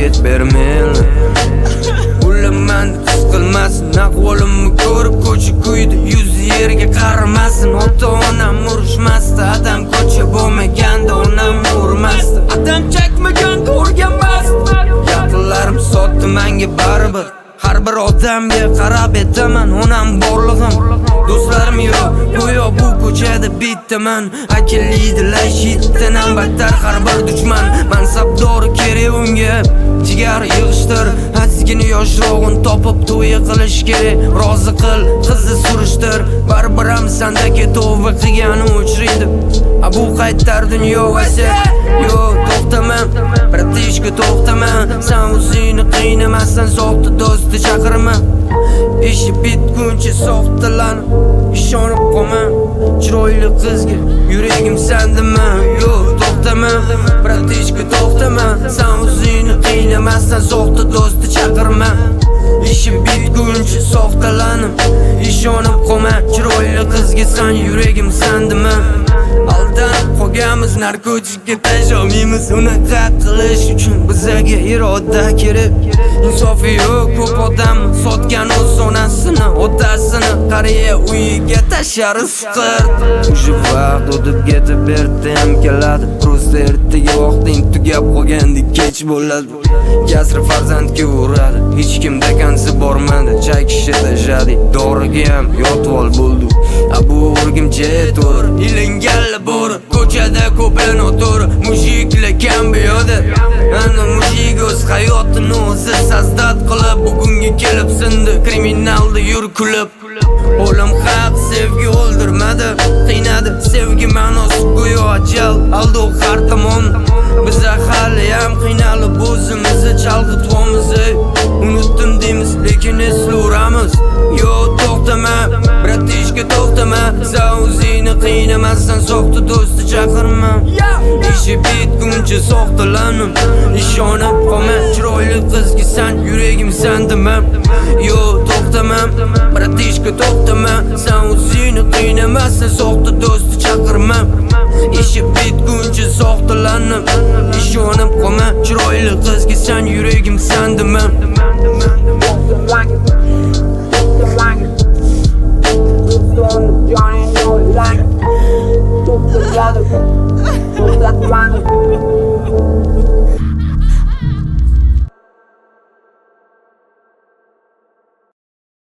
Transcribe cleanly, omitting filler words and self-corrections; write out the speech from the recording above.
Yet bermeli Ulamman his qilmasin Ahvolimni ko'rib ko'cha kuydi Yuzi yerga qaramasin Ota-onam urushmasdi Adam ko'cha bo'lmaganda onam urmasdi Adam chakmaganda o'rganmasdi Yaqinlarim sotdi menga baribir Har bir odamga qarab etaman Onam borlig'im Do'stlarim yo'q Go'yo bu ko'chada bittaman Akilliydilar shitdan battar har bir dushman Mansabdori kerak unga Jigar yig'ishtir Azgina yoshrog'in topib to'yi qilish kerak Rozi qil qizni surishtir Baribir ham sandagi tavba qilgani o'chirdi Bu qaytar dunyo vasi Yo'q to'xtama Bratishka to'xtama Sen o'zingni qiynamasdan soxta do'stni chaqirma Ishi bitguncha soxtalanib ishonib qolma Chiroyli qizga yuragim sandimi Yo'q to'xtama Bratishka to'xtama Sen o'zingni qiynamasdan soxta do'stni chaqirma Ishi bitguncha soxtalanib ishonib qolma Chiroyli qizga sen yuragim sandimi Aldanib qolganmiz narkotikga tasholmaymiz Unaqa qilish uchun bizaga iroda kerak Insofi yo'q ko'p odam sotgan o'z onasini otasini Qariya uyiga tashar isqirdi O'sha vaqt o'tib ketib ertayam keladi Prosta ertaga vaqting tugab qolgandek kech bo'ladi Kasri farzandga uradi Hech kimda kansi bormadi Chakishi tashadi Dorigayam yotvol bo'ldi Bu o'rgimcha to'r Ilinganli bo'ri Ko'chada ko'pin o'tur Mushiklar kam buyoda Ana mushik o'z hayotini o'zi sazdat qilib Bugunga kelib sindi Kriminalda yur kulib O'lim haq sevgi o'ldirmadi Qiynadi sevgi ma'nosi go'yo ajal Aldov har tomon Biza haliyam qiynalib o'zimizni chalg'itvomiz Unutdim deymiz lekin eslayveramiz Yo'q to'xtama Bratishka to'xtama Sen o'zingni qiynamasdan soxta do'stni chaqirma Ishi bitguncha soxtalanib ishonib qolma Chiroyli qizga sen yuragim sandimi Yo'q to'xtama Bratishka to'xtama Sen o'zingni qiynamasdan soxta do'stni chaqirma Ishi bitguncha soxtalanib ishonib qolma Chiroyli qizga sen yuragim sandimi